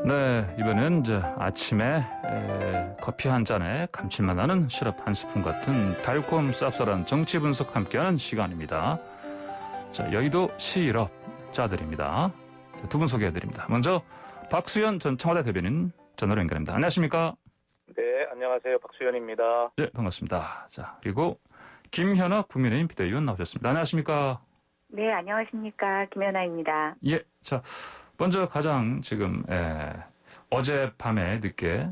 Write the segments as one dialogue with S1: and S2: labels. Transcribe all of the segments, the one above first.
S1: 네, 이번엔 이제 아침에 커피 한 잔에 감칠맛 나는 시럽 한 스푼 같은 달콤 쌉쌀한 정치 분석 함께하는 시간입니다. 자, 여의도 시럽자들입니다. 두 분 소개해드립니다. 먼저 박수현 전 청와대 대변인 전화로 연결합니다. 안녕하십니까?
S2: 네, 안녕하세요. 박수현입니다.
S1: 네, 반갑습니다. 자, 그리고 김현아 국민의힘 비대위원 나오셨습니다. 안녕하십니까?
S3: 네, 안녕하십니까. 김연아입니다.
S1: 예, 자, 먼저 가장 지금 어젯밤에 늦게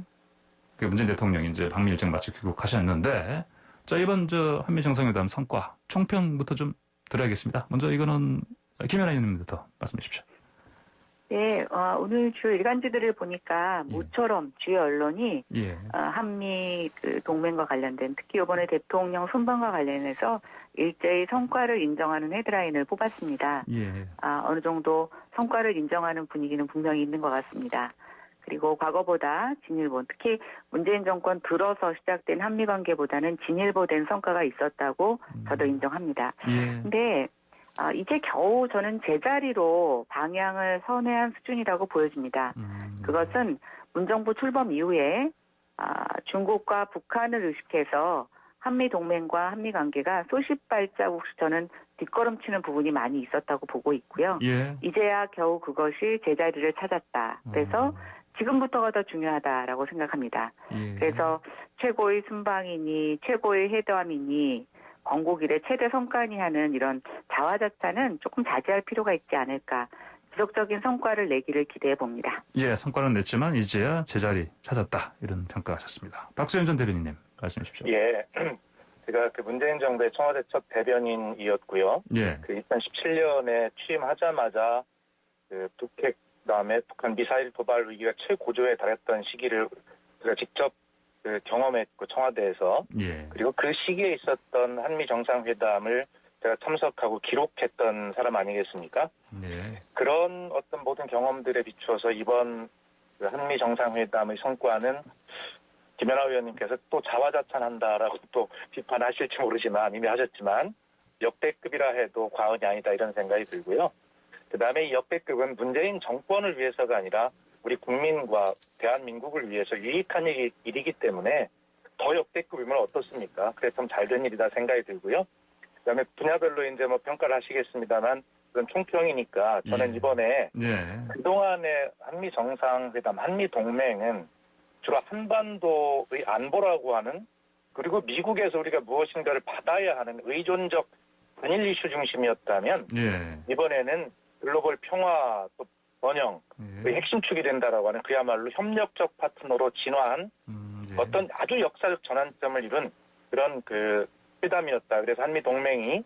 S1: 그 문재인 대통령이 이제 방미 일정 마치고 귀국하셨는데, 자, 이번 한미 정상회담 성과 총평부터 좀 드려야겠습니다. 먼저 이거는 김연아 의원님부터 말씀해 주십시오.
S3: 네, 오늘 주요 일간지들을 보니까 모처럼 주요 언론이 한미 그 동맹과 관련된, 특히 이번에 대통령 순방과 관련해서 일제히 성과를 인정하는 헤드라인을 뽑았습니다. 어느 정도 성과를 인정하는 분위기는 분명히 있는 것 같습니다. 그리고 과거보다 진일보, 특히 문재인 정권 들어서 시작된 한미 관계보다는 진일보된 성과가 있었다고 저도 인정합니다. 근데 이제 겨우 저는 제자리로 방향을 선회한 수준이라고 보여집니다. 그것은 문정부 출범 이후에 중국과 북한을 의식해서 한미 동맹과 한미 관계가 소십 발자국씩 저는 뒷걸음치는 부분이 많이 있었다고 보고 있고요. 이제야 겨우 그것이 제자리를 찾았다. 그래서 지금부터가 더 중요하다라고 생각합니다. 그래서 최고의 순방이니 최고의 회담이니 건국 이래 최대 성과니 하는 이런 자화자찬은 조금 자제할 필요가 있지 않을까. 지속적인 성과를 내기를 기대해 봅니다.
S1: 예, 성과는 냈지만 이제야 제자리 찾았다. 이런 평가하셨습니다. 박수현 전 대변인님 말씀해 주십시오.
S2: 예, 제가 그 문재인 정부의 청와대 첫 대변인이었고요. 그 2017년에 취임하자마자 그 북핵 그다음에 북한 미사일 도발 위기가 최고조에 달했던 시기를 제가 직접 경험했고 청와대에서 그리고 그 시기에 있었던 한미 정상회담을 제가 참석하고 기록했던 사람 아니겠습니까? 그런 어떤 모든 경험들에 비추어서 이번 한미 정상회담의 성과는 김연아 의원님께서 또 자화자찬한다라고 또 비판하실지 모르지만 이미 하셨지만 역대급이라 해도 과언이 아니다 이런 생각이 들고요. 그다음에 이 역대급은 문재인 정권을 위해서가 아니라 우리 국민과 대한민국을 위해서 유익한 일이기 때문에 더 역대급이면 어떻습니까? 그래서 좀 잘된 일이다 생각이 들고요. 그다음에 분야별로 이제 뭐 평가를 하시겠습니다만 그건 총평이니까 저는 이번에 그동안의 한미 정상회담, 한미 동맹은 주로 한반도의 안보라고 하는 그리고 미국에서 우리가 무엇인가를 받아야 하는 의존적 단일 이슈 중심이었다면 이번에는 글로벌 평화 또 번영 의 핵심축이 된다라고 하는 그야말로 협력적 파트너로 진화한 어떤 아주 역사적 전환점을 이룬 그런 그 회담이었다. 그래서 한미 동맹이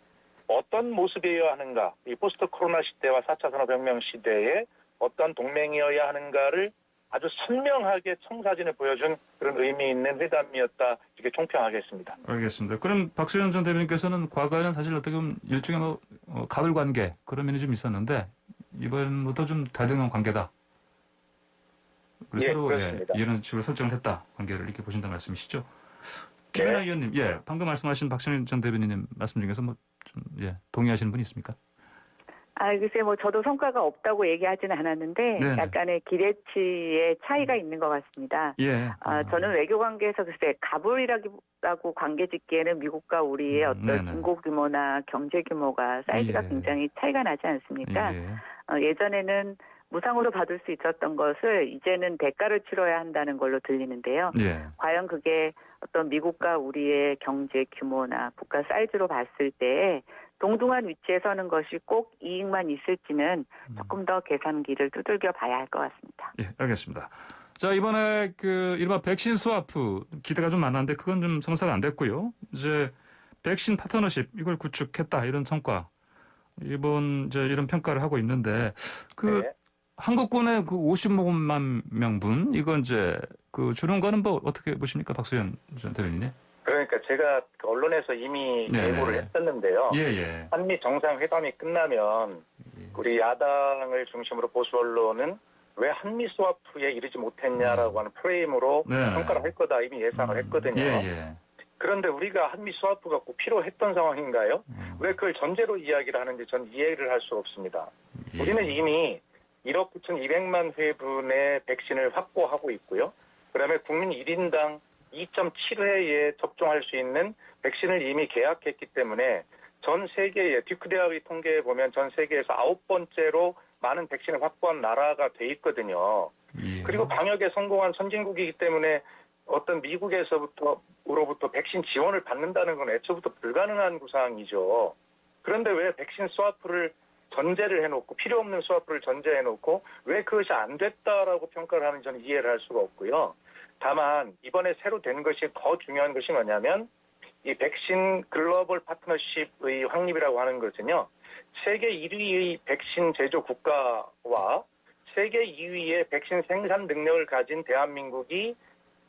S2: 어떤 모습이어야 하는가, 이 포스트 코로나 시대와 4차 산업혁명 시대에 어떤 동맹이어야 하는가를 아주 선명하게 청사진을 보여준 그런 의미 있는 회담이었다. 이렇게 총평하겠습니다.
S1: 알겠습니다. 그럼 박수현 전 대변인께서는 과거에는 사실 어떻게 보면 일종의 가불 관계 그런 면이 좀 있었는데 이번부터 좀 대등한 관계다. 서로 이런 식으로 설정을 했다. 관계를 이렇게 보신다는 말씀이시죠? 김연아 의원님, 방금 말씀하신 박수현 전 대변인님 말씀 중에서 동의하시는 분이 있습니까?
S3: 글쎄, 저도 성과가 없다고 얘기하지는 않았는데, 약간의 기대치의 차이가 있는 것 같습니다. 저는 외교 관계에서 글쎄, 가불이라고 관계 짓기에는 미국과 우리의 어떤 인구 규모나 경제 규모가 사이즈가 굉장히 차이가 나지 않습니까? 예전에는 무상으로 받을 수 있었던 것을 이제는 대가를 치러야 한다는 걸로 들리는데요. 과연 그게 어떤 미국과 우리의 경제 규모나 국가 사이즈로 봤을 때 동등한 위치에 서는 것이 꼭 이익만 있을지는 조금 더 계산기를 두들겨 봐야 할 것 같습니다.
S1: 알겠습니다. 자, 이번에 이른바 백신 스와프 기대가 좀 많았는데 그건 좀 성사가 안 됐고요. 이제 백신 파트너십 이걸 구축했다 이런 성과 이번 이런 평가를 하고 있는데 한국군의 50만 명분 이건 주는 거는 어떻게 보십니까, 박수현 전 대변인님?
S2: 그러니까 제가 언론에서 이미 예고를 했었는데요. 한미 정상회담이 끝나면 우리 야당을 중심으로 보수 언론은 왜 한미 스와프에 이르지 못했냐라고 하는 프레임으로 평가를 할 거다 이미 예상을 했거든요. 그런데 우리가 한미 스와프가 꼭 필요했던 상황인가요? 왜 그걸 전제로 이야기를 하는지 전 이해를 할 수 없습니다. 우리는 이미 1억 9,200만 회분의 백신을 확보하고 있고요. 그다음에 국민 1인당 2.7회에 접종할 수 있는 백신을 이미 계약했기 때문에 전 세계에 듀크 대학의 통계에 보면 전 세계에서 9번째로 많은 백신을 확보한 나라가 돼 있거든요. 그리고 방역에 성공한 선진국이기 때문에 어떤 미국에서부터 백신 지원을 받는다는 건 애초부터 불가능한 구상이죠. 그런데 왜 백신 스와프를 전제를 해놓고 필요 없는 스와프를 전제해놓고 왜 그것이 안 됐다라고 평가를 하는지 저는 이해를 할 수가 없고요. 다만 이번에 새로 된 것이 더 중요한 것이 뭐냐면 이 백신 글로벌 파트너십의 확립이라고 하는 것은요. 세계 1위의 백신 제조 국가와 세계 2위의 백신 생산 능력을 가진 대한민국이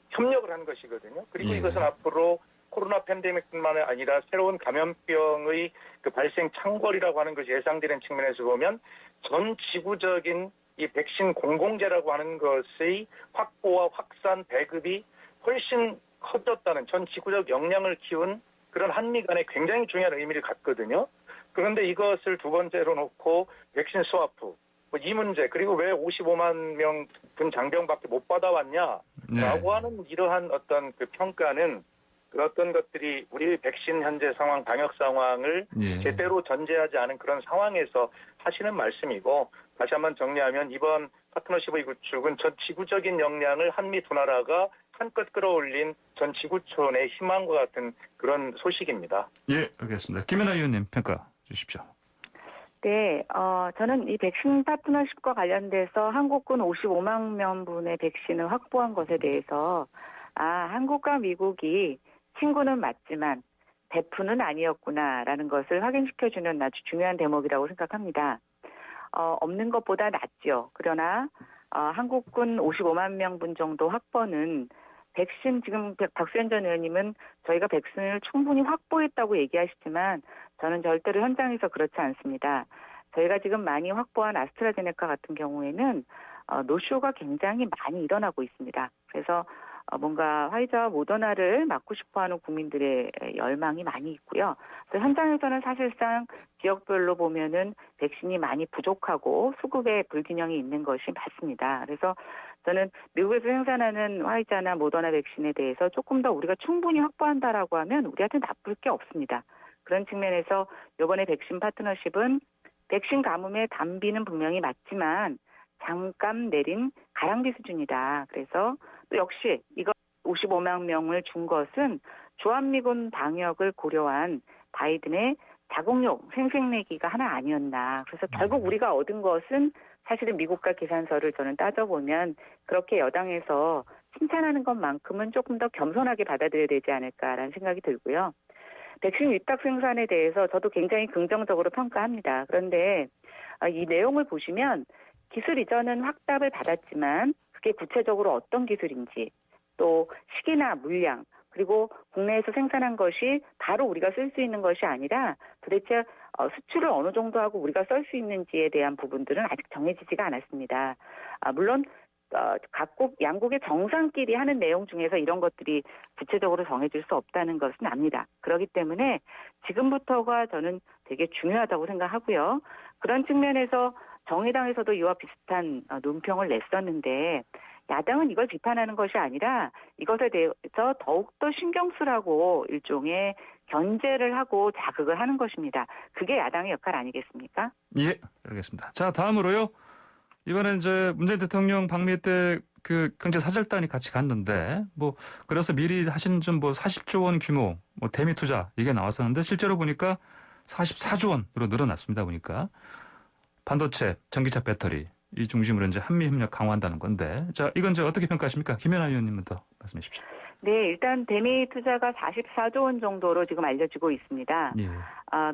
S2: 협력을 한 것이거든요. 그리고 이것은 앞으로 코로나 팬데믹뿐만 아니라 새로운 감염병의 그 발생 창궐이라고 하는 것이 예상되는 측면에서 보면 전 지구적인 이 백신 공공재라고 하는 것의 확보와 확산, 배급이 훨씬 커졌다는 전 지구적 역량을 키운 그런 한미 간에 굉장히 중요한 의미를 갖거든요. 그런데 이것을 두 번째로 놓고 백신 스와프, 이 문제, 그리고 왜 55만 명분 장병밖에 못 받아왔냐라고 하는 이러한 어떤 그 평가는 어떤 것들이 우리 백신 현재 상황, 방역 상황을 제대로 전제하지 않은 그런 상황에서 하시는 말씀이고, 다시 한번 정리하면 이번 파트너십의 구축은 전 지구적인 역량을 한미 두 나라가 한껏 끌어올린 전 지구촌의 희망과 같은 그런 소식입니다.
S1: 예, 알겠습니다. 김연아 의원님 평가 주십시오.
S3: 네, 저는 이 백신 파트너십과 관련돼서 한국군 55만 명분의 백신을 확보한 것에 대해서 한국과 미국이 친구는 맞지만 배프는 아니었구나라는 것을 확인시켜주는 아주 중요한 대목이라고 생각합니다. 없는 것보다 낫죠. 그러나 한국군 55만 명분 정도 확보는 백신, 지금 박수현 전 의원님은 저희가 백신을 충분히 확보했다고 얘기하시지만 저는 절대로 현장에서 그렇지 않습니다. 저희가 지금 많이 확보한 아스트라제네카 같은 경우에는 노쇼가 굉장히 많이 일어나고 있습니다. 그래서 뭔가 화이자와 모더나를 맞고 싶어하는 국민들의 열망이 많이 있고요. 그래서 현장에서는 사실상 지역별로 보면은 백신이 많이 부족하고 수급의 불균형이 있는 것이 맞습니다. 그래서 저는 미국에서 생산하는 화이자나 모더나 백신에 대해서 조금 더 우리가 충분히 확보한다라고 하면 우리한테 나쁠 게 없습니다. 그런 측면에서 이번에 백신 파트너십은 백신 가뭄의 단비는 분명히 맞지만 잠깐 내린 가랑비 수준이다. 그래서 또 역시 이거 55만 명을 준 것은 주한미군 방역을 고려한 바이든의 자국용 생색내기가 하나 아니었나. 그래서 결국 우리가 얻은 것은 사실은 미국과 계산서를 저는 따져보면 그렇게 여당에서 칭찬하는 것만큼은 조금 더 겸손하게 받아들여야 되지 않을까라는 생각이 들고요. 백신 위탁 생산에 대해서 저도 굉장히 긍정적으로 평가합니다. 그런데 이 내용을 보시면 기술 이전은 확답을 받았지만 그게 구체적으로 어떤 기술인지 또 시기나 물량 그리고 국내에서 생산한 것이 바로 우리가 쓸 수 있는 것이 아니라 도대체 수출을 어느 정도 하고 우리가 쓸 수 있는지에 대한 부분들은 아직 정해지지가 않았습니다. 물론 각국 양국의 정상끼리 하는 내용 중에서 이런 것들이 구체적으로 정해질 수 없다는 것은 압니다. 그렇기 때문에 지금부터가 저는 되게 중요하다고 생각하고요. 그런 측면에서 정의당에서도 이와 비슷한 논평을 냈었는데 야당은 이걸 비판하는 것이 아니라 이것에 대해서 더욱더 신경 쓰라고 일종의 견제를 하고 자극을 하는 것입니다. 그게 야당의 역할 아니겠습니까?
S1: 예, 알겠습니다. 자, 다음으로요. 이번에 이제 문재인 대통령 방미 때 그 경제 사절단이 같이 갔는데 그래서 미리 하신 좀 40조 원 규모 대미 투자 이게 나왔었는데 실제로 보니까 44조 원으로 늘어났습니다. 보니까 반도체, 전기차 배터리 이 중심으로 이제 한미 협력 강화한다는 건데 자, 이건 이제 어떻게 평가하십니까? 김연아 의원님부터 말씀해 주십시오.
S3: 네, 일단 대미 투자가 44조 원 정도로 지금 알려지고 있습니다.
S1: 예.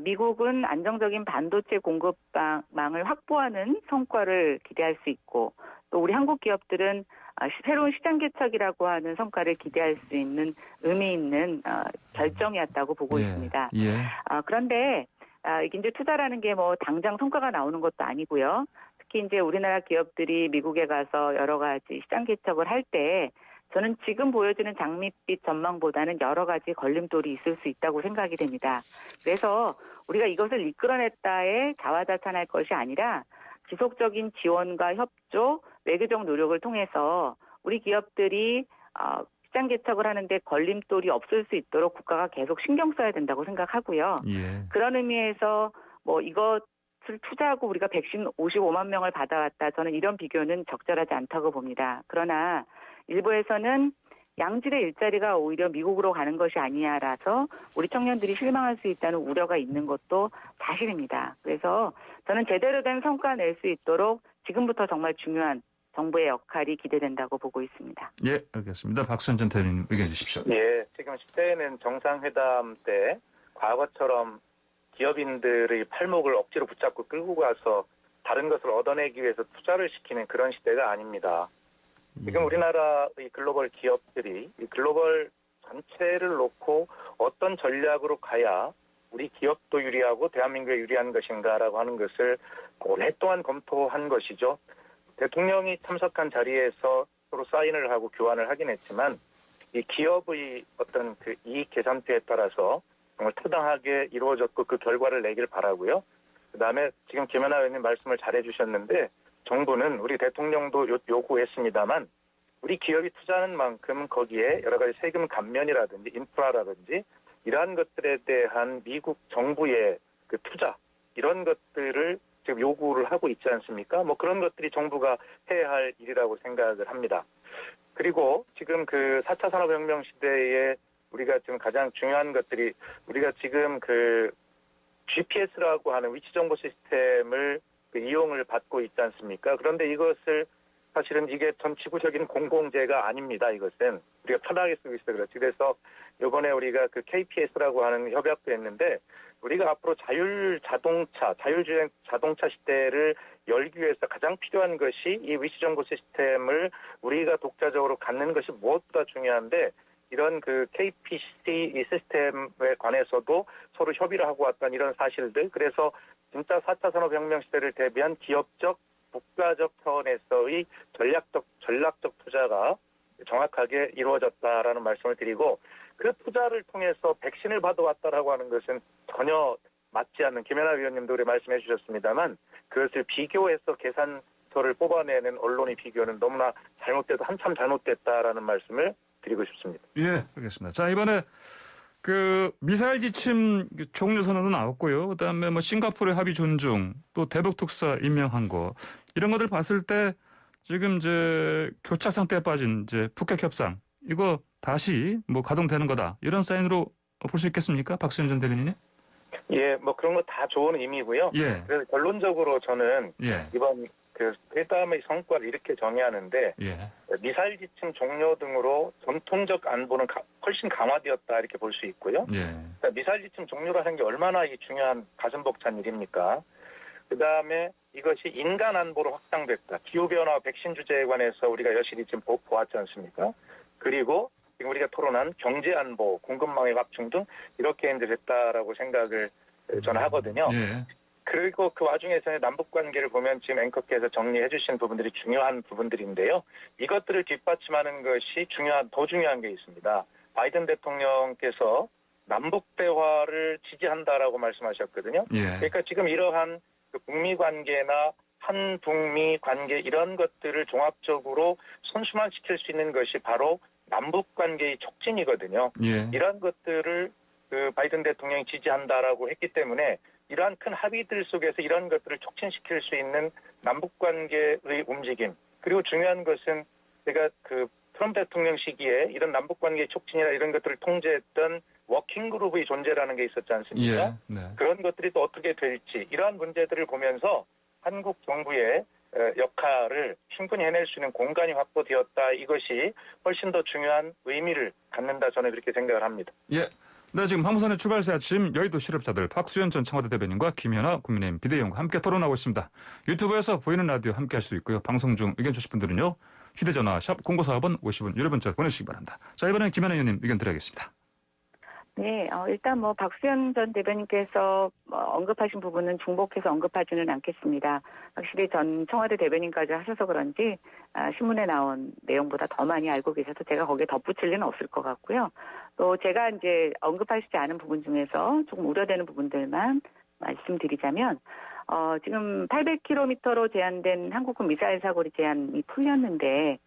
S3: 미국은 안정적인 반도체 공급망을 확보하는 성과를 기대할 수 있고 또 우리 한국 기업들은 새로운 시장 개척이라고 하는 성과를 기대할 수 있는 의미 있는 결정이었다고 보고 있습니다.
S1: 예.
S3: 그런데 이게 이제 투자라는 게 당장 성과가 나오는 것도 아니고요. 특히 이제 우리나라 기업들이 미국에 가서 여러 가지 시장 개척을 할 때 저는 지금 보여지는 장밋빛 전망보다는 여러 가지 걸림돌이 있을 수 있다고 생각이 됩니다. 그래서 우리가 이것을 이끌어냈다에 자화자찬할 것이 아니라 지속적인 지원과 협조, 외교적 노력을 통해서 우리 기업들이 시장 개척을 하는데 걸림돌이 없을 수 있도록 국가가 계속 신경 써야 된다고 생각하고요.
S1: 예.
S3: 그런 의미에서 이것을 투자하고 우리가 백신 55만 명을 받아왔다. 저는 이런 비교는 적절하지 않다고 봅니다. 그러나 일부에서는 양질의 일자리가 오히려 미국으로 가는 것이 아니냐라서 우리 청년들이 실망할 수 있다는 우려가 있는 것도 사실입니다. 그래서 저는 제대로 된 성과 낼 수 있도록 지금부터 정말 중요한 정부의 역할이 기대된다고 보고 있습니다.
S1: 예, 알겠습니다. 박수현 전 대변인 의견 주십시오.
S2: 예, 지금 10대에는 정상회담 때 과거처럼 기업인들의 팔목을 억지로 붙잡고 끌고 가서 다른 것을 얻어내기 위해서 투자를 시키는 그런 시대가 아닙니다. 지금 우리나라의 글로벌 기업들이 이 글로벌 전체를 놓고 어떤 전략으로 가야 우리 기업도 유리하고 대한민국에 유리한 것인가라고 하는 것을 오랫동안 검토한 것이죠. 대통령이 참석한 자리에서 서로 사인을 하고 교환을 하긴 했지만 이 기업의 어떤 그 이익 계산표에 따라서 정말 타당하게 이루어졌고 그 결과를 내길 바라고요. 그다음에 지금 김연아 의원님 말씀을 잘해 주셨는데 정부는 우리 대통령도 요구했습니다만 우리 기업이 투자하는 만큼 거기에 여러 가지 세금 감면이라든지 인프라라든지 이러한 것들에 대한 미국 정부의 그 투자 이런 것들을 지금 요구를 하고 있지 않습니까? 그런 것들이 정부가 해야 할 일이라고 생각을 합니다. 그리고 지금 그 4차 산업혁명 시대에 우리가 지금 가장 중요한 것들이 우리가 지금 그 GPS라고 하는 위치정보 시스템을 이용을 받고 있지 않습니까? 그런데 이것을 사실은 이게 전 지구적인 공공재가 아닙니다. 이것은 우리가 편하게 쓰고 있어요. 그렇지. 그래서 이번에 우리가 그 KPS라고 하는 협약도 했는데 우리가 앞으로 자율주행 자동차 시대를 열기 위해서 가장 필요한 것이 이 위치정보 시스템을 우리가 독자적으로 갖는 것이 무엇보다 중요한데 이런 그 KPC 이 시스템에 관해서도 서로 협의를 하고 왔던 이런 사실들. 그래서 진짜 4차 산업혁명 시대를 대비한 기업적, 국가적 차원에서의 전략적 투자가 정확하게 이루어졌다라는 말씀을 드리고 그 투자를 통해서 백신을 받아왔다라고 하는 것은 전혀 맞지 않는 김연아 위원님도 우리 말씀해 주셨습니다만 그것을 비교해서 계산서를 뽑아내는 언론의 비교는 너무나 잘못돼도 한참 잘못됐다라는 말씀을 드리고 싶습니다.
S1: 예, 알겠습니다. 자, 이번에 그 미사일 지침 종료 선언도 나왔고요. 그다음에 싱가포르의 합의 존중, 또 대북 특사 임명한 거 이런 것들 봤을 때 지금 이제 교차 상태에 빠진 이제 북핵 협상 이거 다시 가동되는 거다 이런 사인으로 볼 수 있겠습니까, 박수현 전 대변인님?
S2: 예, 그런 거 다 좋은 의미고요.
S1: 예.
S2: 그래서 결론적으로 저는 이번 그 회담의 성과를 이렇게 정의하는데 미사일 지침 종료 등으로 전통적 안보는 훨씬 강화되었다 이렇게 볼 수 있고요. 그러니까 미사일 지침 종료라는 게 얼마나 중요한 가슴 벅찬 일입니까? 그다음에 이것이 인간 안보로 확장됐다. 기후변화 백신 주제에 관해서 우리가 여실히 지금 보았지 않습니까? 그리고 지금 우리가 토론한 경제 안보, 공급망의 확충 등 이렇게 됐다라고 생각을 저는 하거든요. 그리고 그 와중에서는 남북관계를 보면 지금 앵커께서 정리해 주신 부분들이 중요한 부분들인데요. 이것들을 뒷받침하는 것이 더 중요한 게 있습니다. 바이든 대통령께서 남북 대화를 지지한다라고 말씀하셨거든요. 그러니까 지금 이러한 그 북미 관계나 한북미 관계 이런 것들을 종합적으로 선순환시킬 수 있는 것이 바로 남북 관계의 촉진이거든요. 이러한 것들을 그 바이든 대통령이 지지한다라고 했기 때문에 이러한 큰 합의들 속에서 이런 것들을 촉진시킬 수 있는 남북 관계의 움직임. 그리고 중요한 것은 제가 그 트럼프 대통령 시기에 이런 남북 관계 촉진이나 이런 것들을 통제했던 워킹 그룹의 존재라는 게 있었지 않습니까? 그런 것들이 또 어떻게 될지 이러한 문제들을 보면서 한국 정부의 역할을 충분히 해낼 수 있는 공간이 확보되었다. 이것이 훨씬 더 중요한 의미를 갖는다. 저는 그렇게 생각을 합니다.
S1: 네, 지금 황선의 출발새 아침 여의도 실업자들 박수현 전 청와대 대변인과 김연아 국민의힘 비대위원과 함께 토론하고 있습니다. 유튜브에서 보이는 라디오 함께 할 수 있고요. 방송 중 의견 주실 분들은요. 휴대전화 샵 0945번 50원 유료 문자 보내주시기 바랍니다. 자, 이번에는 김연아 의원님 의견 드려야겠습니다.
S3: 네, 일단 박수현 전 대변인께서 언급하신 부분은 중복해서 언급하지는 않겠습니다. 확실히 전 청와대 대변인까지 하셔서 그런지 신문에 나온 내용보다 더 많이 알고 계셔서 제가 거기에 덧붙일 리는 없을 것 같고요. 또 제가 이제 언급하시지 않은 부분 중에서 조금 우려되는 부분들만 말씀드리자면 지금 800km로 제한된 한국군 미사일 사거리 제한이 풀렸는데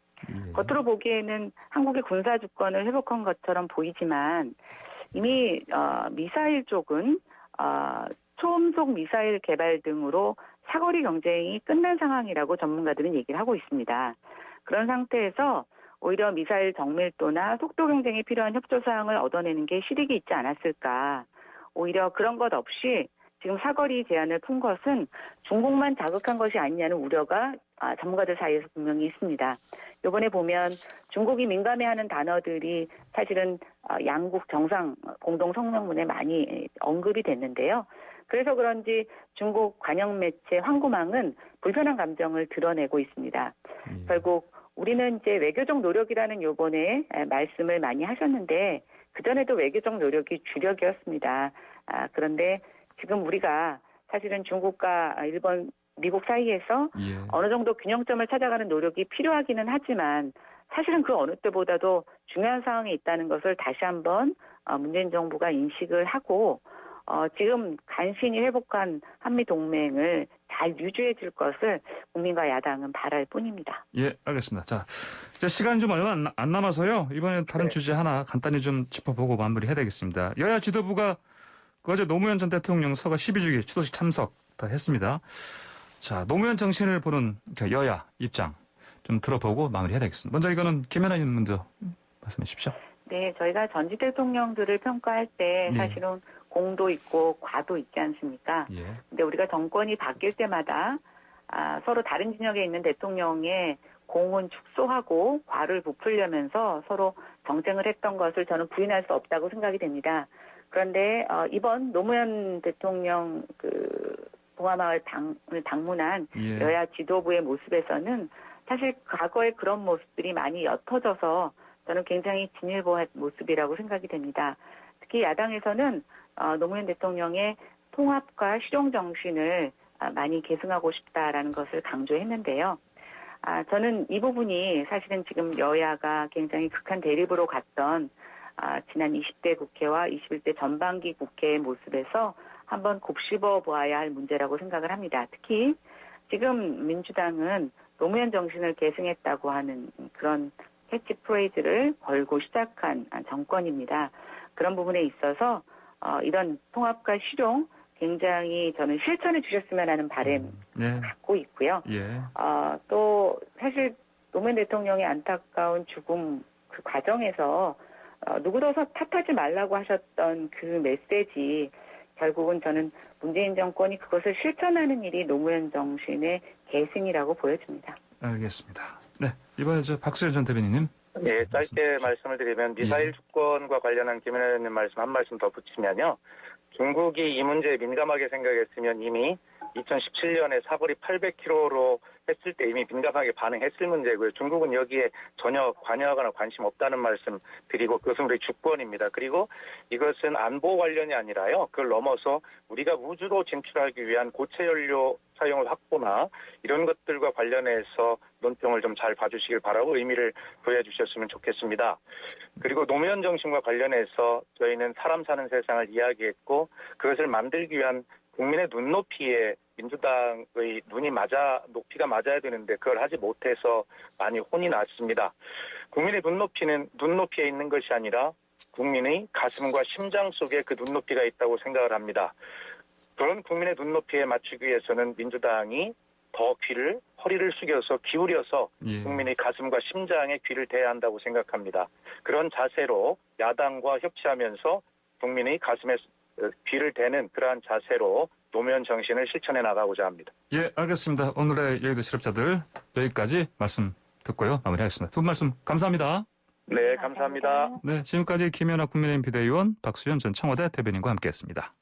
S3: 겉으로 보기에는 한국의 군사 주권을 회복한 것처럼 보이지만 이미 미사일 쪽은 초음속 미사일 개발 등으로 사거리 경쟁이 끝난 상황이라고 전문가들은 얘기를 하고 있습니다. 그런 상태에서 오히려 미사일 정밀도나 속도 경쟁에 필요한 협조 사항을 얻어내는 게 실익이 있지 않았을까. 오히려 그런 것 없이 지금 사거리 제한을 푼 것은 중국만 자극한 것이 아니냐는 우려가 전문가들 사이에서 분명히 있습니다. 이번에 보면 중국이 민감해하는 단어들이 사실은 양국 정상 공동 성명문에 많이 언급이 됐는데요. 그래서 그런지 중국 관영 매체 황구망은 불편한 감정을 드러내고 있습니다. 결국 우리는 이제 외교적 노력이라는 요번에 말씀을 많이 하셨는데 그전에도 외교적 노력이 주력이었습니다. 그런데 지금 우리가 사실은 중국과 일본, 미국 사이에서 어느 정도 균형점을 찾아가는 노력이 필요하기는 하지만 사실은 그 어느 때보다도 중요한 상황에 있다는 것을 다시 한번 문재인 정부가 인식을 하고 지금 간신히 회복한 한미동맹을 잘 유지해 줄 것을 국민과 야당은 바랄 뿐입니다.
S1: 예, 알겠습니다. 자, 이제 시간이 좀 얼마 안 남아서요. 이번에 다른 주제 하나 간단히 좀 짚어보고 마무리해야 되겠습니다. 여야 지도부가 어제 노무현 전 대통령 서거 12주기 추도식 참석 다 했습니다. 자, 노무현 정신을 보는 여야 입장 좀 들어보고 마무리해야 되겠습니다. 먼저 이거는 김연아 의원 먼저 말씀해 주십시오.
S3: 네, 저희가 전직 대통령들을 평가할 때 사실은 공도 있고 과도 있지 않습니까? 근데 우리가 정권이 바뀔 때마다 서로 다른 진영에 있는 대통령의 공은 축소하고 과를 부풀려면서 서로 정쟁을 했던 것을 저는 부인할 수 없다고 생각이 됩니다. 그런데 이번 노무현 대통령 봉화마을 당을 방문한 여야 지도부의 모습에서는 사실 과거의 그런 모습들이 많이 옅어져서 저는 굉장히 진일보한 모습이라고 생각이 됩니다. 특히 야당에서는 노무현 대통령의 통합과 실용 정신을 많이 계승하고 싶다라는 것을 강조했는데요. 저는 이 부분이 사실은 지금 여야가 굉장히 극한 대립으로 갔던 지난 20대 국회와 21대 전반기 국회의 모습에서 한번 곱씹어 보아야 할 문제라고 생각을 합니다. 특히 지금 민주당은 노무현 정신을 계승했다고 하는 그런 캐치프레이즈를 걸고 시작한 정권입니다. 그런 부분에 있어서 이런 통합과 실용 굉장히 저는 실천해 주셨으면 하는 바람 갖고 있고요. 또 사실 노무현 대통령의 안타까운 죽음 그 과정에서 누구도 탓하지 말라고 하셨던 그 메시지 결국은 저는 문재인 정권이 그것을 실천하는 일이 노무현 정신의 계승이라고 보여집니다.
S1: 알겠습니다. 네, 이번에 박수현 전 대변인님.
S2: 네, 짧게 말씀을 드리면 미사일 주권과 관련한 김연아 의원님 말씀 한 말씀 더 붙이면요. 중국이 이 문제에 민감하게 생각했으면 이미 2017년에 사거리 800km로 했을 때 이미 민감하게 반응했을 문제고요. 중국은 여기에 전혀 관여하거나 관심 없다는 말씀 드리고 그것은 우리 주권입니다. 그리고 이것은 안보 관련이 아니라요. 그걸 넘어서 우리가 우주로 진출하기 위한 고체 연료 사용을 확보나 이런 것들과 관련해서 논평을 좀 잘 봐주시길 바라고 의미를 보여주셨으면 좋겠습니다. 그리고 노무현 정신과 관련해서 저희는 사람 사는 세상을 이야기했고 그것을 만들기 위한 국민의 눈높이에 민주당의 높이가 맞아야 되는데 그걸 하지 못해서 많이 혼이 났습니다. 국민의 눈높이에 있는 것이 아니라 국민의 가슴과 심장 속에 그 눈높이가 있다고 생각을 합니다. 그런 국민의 눈높이에 맞추기 위해서는 민주당이 더 허리를 숙여서 기울여서 국민의 가슴과 심장에 귀를 대야 한다고 생각합니다. 그런 자세로 야당과 협치하면서 국민의 가슴에 귀를 대는 그러한 자세로 노무현 정신을 실천해 나가고자 합니다.
S1: 예, 알겠습니다. 오늘의 여의도 실업자들 여기까지 말씀 듣고요. 마무리하겠습니다. 두 분 말씀 감사합니다.
S2: 네, 감사합니다.
S1: 네, 지금까지 김연아 국민의힘 비대위원 박수현 전 청와대 대변인과 함께했습니다.